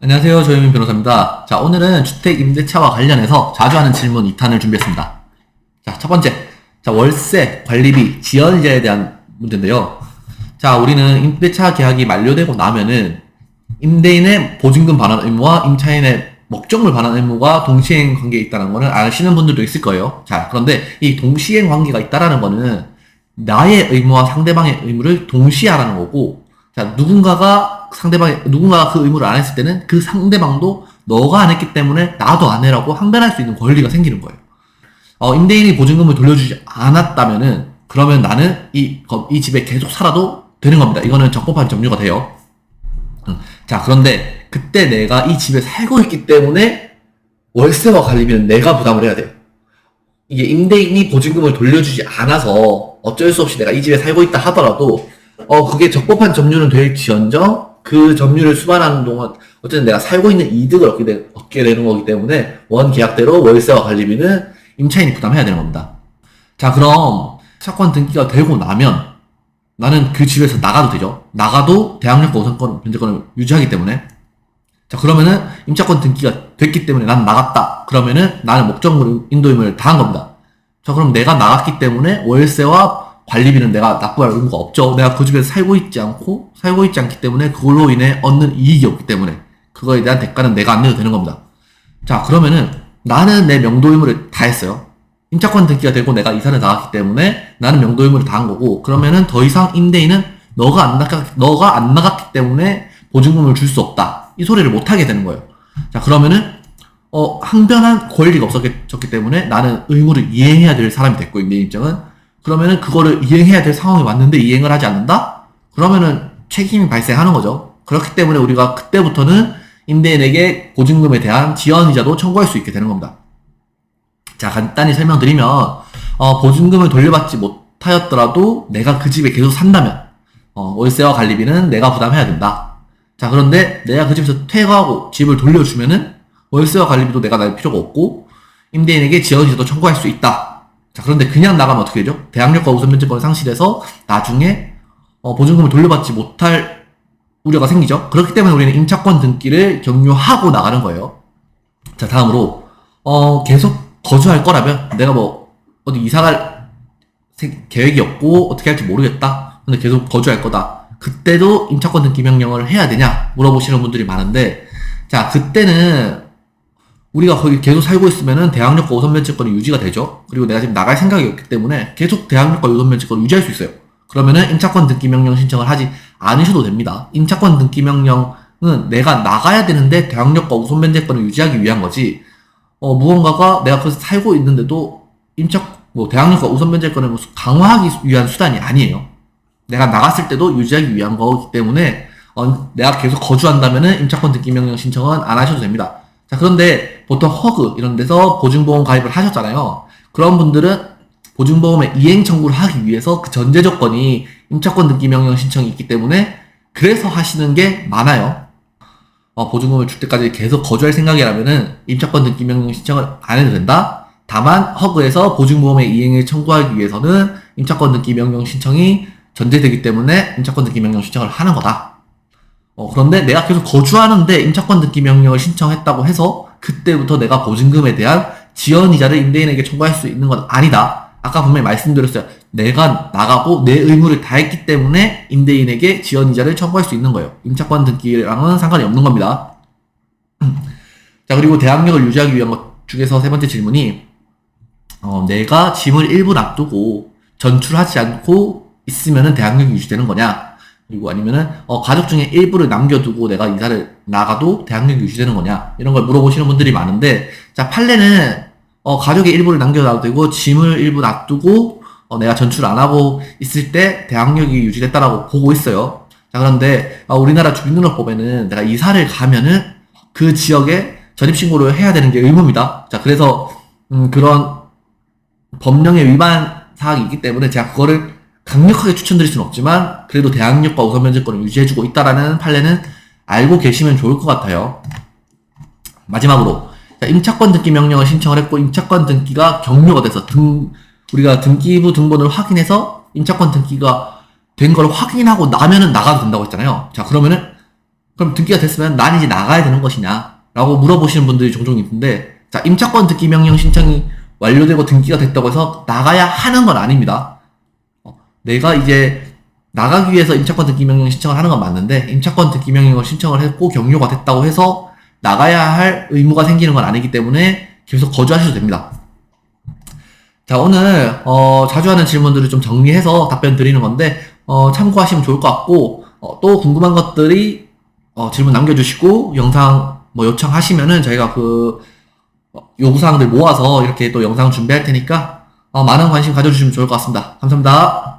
안녕하세요. 조현민 변호사입니다. 자, 오늘은 주택 임대차와 관련해서 자주 하는 질문 2탄을 준비했습니다. 자, 첫 번째. 자, 월세, 관리비, 지연이자에 대한 문제인데요. 자, 우리는 임대차 계약이 만료되고 나면은 임대인의 보증금 반환 의무와 임차인의 목적물 반환 의무가 동시행 관계에 있다는 거는 아시는 분들도 있을 거예요. 자, 그런데 이 동시행 관계가 있다라는 거는 나의 의무와 상대방의 의무를 동시에 하라는 거고, 자, 누군가가 그 의무를 안 했을 때는 그 상대방도 너가 안 했기 때문에 나도 안 해라고 항변할 수 있는 권리가 생기는 거예요. 임대인이 보증금을 돌려주지 않았다면은, 그러면 나는 이 집에 계속 살아도 되는 겁니다. 이거는 적법한 점유가 돼요. 자, 그런데 그때 내가 이 집에 살고 있기 때문에 월세와 관리비는 내가 부담을 해야 돼요. 이게 임대인이 보증금을 돌려주지 않아서 어쩔 수 없이 내가 이 집에 살고 있다 하더라도 그게 적법한 점유는 될지언정 그 점유를 수반하는 동안 어쨌든 내가 살고 있는 이득을 얻게 되는 거기 때문에 원 계약대로 월세와 관리비는 임차인이 부담해야 되는 겁니다. 자, 그럼 차권 등기가 되고 나면 나는 그 집에서 나가도 되죠. 나가도 대항력과 우선권 변제권을 유지하기 때문에. 자, 그러면은 임차권 등기가 됐기 때문에 난 나갔다. 그러면은 나는 목적물 인도임을 다한 겁니다. 자, 그럼 내가 나갔기 때문에 월세와 관리비는 내가 납부할 의무가 없죠. 내가 그 집에서 살고 있지 않기 때문에 그걸로 인해 얻는 이익이 없기 때문에 그거에 대한 대가는 내가 안 내도 되는 겁니다. 자, 그러면은 나는 내 명도 의무를 다 했어요. 임차권 등기가 되고 내가 이사를 나갔기 때문에 나는 명도 의무를 다 한 거고, 그러면은 더 이상 임대인은 너가 안 나갔기 때문에 보증금을 줄 수 없다, 이 소리를 못 하게 되는 거예요. 자, 그러면은 항변한 권리가 없어졌기 때문에 나는 의무를 이행해야 될 사람이 됐고, 임대인 입장은. 그러면은 그거를 이행해야 될 상황이 왔는데 이행을 하지 않는다? 그러면은 책임이 발생하는 거죠. 그렇기 때문에 우리가 그때부터는 임대인에게 보증금에 대한 지연이자도 청구할 수 있게 되는 겁니다. 자, 간단히 설명드리면 보증금을 돌려받지 못하였더라도 내가 그 집에 계속 산다면 월세와 관리비는 내가 부담해야 된다. 자, 그런데 내가 그 집에서 퇴거하고 집을 돌려주면은 월세와 관리비도 내가 낼 필요가 없고 임대인에게 지연이자도 청구할 수 있다. 자, 그런데 그냥 나가면 어떻게 되죠? 대항력과 우선변제권을 상실해서 나중에 보증금을 돌려받지 못할 우려가 생기죠. 그렇기 때문에 우리는 임차권 등기를 격려하고 나가는 거예요. 자, 다음으로 계속 거주할 거라면 내가 어디 이사갈 계획이 없고 어떻게 할지 모르겠다, 근데 계속 거주할 거다, 그때도 임차권 등기 명령을 해야 되냐 물어보시는 분들이 많은데, 자, 그때는 우리가 거기 계속 살고 있으면은 대항력과 우선변제권이 유지가 되죠. 그리고 내가 지금 나갈 생각이 없기 때문에 계속 대항력과 우선변제권을 유지할 수 있어요. 그러면은 임차권 등기 명령 신청을 하지 않으셔도 됩니다. 임차권 등기 명령은 내가 나가야 되는데 대항력과 우선변제권을 유지하기 위한 거지, 무언가가 내가 거기서 살고 있는데도 대항력과 우선변제권을 강화하기 위한 수단이 아니에요. 내가 나갔을 때도 유지하기 위한 거기 때문에 내가 계속 거주한다면은 임차권 등기 명령 신청은 안 하셔도 됩니다. 자, 그런데 보통 허그 이런 데서 보증보험 가입을 하셨잖아요. 그런 분들은 보증보험의 이행 청구를 하기 위해서 그 전제 조건이 임차권 등기 명령 신청이 있기 때문에 그래서 하시는 게 많아요. 보증금을 줄 때까지 계속 거주할 생각이라면은 임차권 등기 명령 신청을 안 해도 된다. 다만 허그에서 보증보험의 이행을 청구하기 위해서는 임차권 등기 명령 신청이 전제되기 때문에 임차권 등기 명령 신청을 하는 거다. 그런데 내가 계속 거주하는데 임차권 등기 명령을 신청했다고 해서 그때부터 내가 보증금에 대한 지연이자를 임대인에게 청구할 수 있는 건 아니다. 아까 분명히 말씀드렸어요. 내가 나가고 내 의무를 다했기 때문에 임대인에게 지연이자를 청구할 수 있는 거예요. 임차권 등기랑은 상관이 없는 겁니다. 자, 그리고 대항력을 유지하기 위한 것 중에서 세 번째 질문이 내가 짐을 일부 놔두고 전출하지 않고 있으면은 대항력이 유지되는 거냐? 그리고 아니면은 가족 중에 일부를 남겨두고 내가 이사를 나가도 대항력이 유지되는 거냐, 이런 걸 물어보시는 분들이 많은데, 자, 판례는 가족의 일부를 남겨놔도 되고 짐을 일부 놔두고 내가 전출 안 하고 있을 때 대항력이 유지됐다라고 보고 있어요. 자, 그런데 우리나라 주민등록법에는 내가 이사를 가면은 그 지역에 전입신고를 해야 되는 게 의무입니다. 자, 그래서 그런 법령의 위반 사항이 있기 때문에 제가 그거를 강력하게 추천드릴 수는 없지만 그래도 대항력과 우선변제권을 유지해주고 있다라는 판례는 알고 계시면 좋을 것 같아요. 마지막으로 임차권 등기 명령을 신청을 했고 임차권 등기가 격려가 돼서 우리가 등기부 등본을 확인해서 임차권 등기가 된 걸 확인하고 나면은 나가도 된다고 했잖아요. 자, 그러면은 그럼 등기가 됐으면 난 이제 나가야 되는 것이냐? 라고 물어보시는 분들이 종종 있는데, 자, 임차권 등기 명령 신청이 완료되고 등기가 됐다고 해서 나가야 하는 건 아닙니다. 내가 이제 나가기 위해서 임차권 등기 명령 신청을 하는 건 맞는데, 임차권 등기 명령을 신청을 했고 경료가 됐다고 해서 나가야 할 의무가 생기는 건 아니기 때문에 계속 거주하셔도 됩니다. 자, 오늘 자주 하는 질문들을 좀 정리해서 답변 드리는 건데 참고하시면 좋을 것 같고, 또 궁금한 것들이 질문 남겨주시고 영상 뭐 요청하시면은 저희가 그 요구사항들 모아서 이렇게 또 영상 준비할 테니까 많은 관심 가져주시면 좋을 것 같습니다. 감사합니다.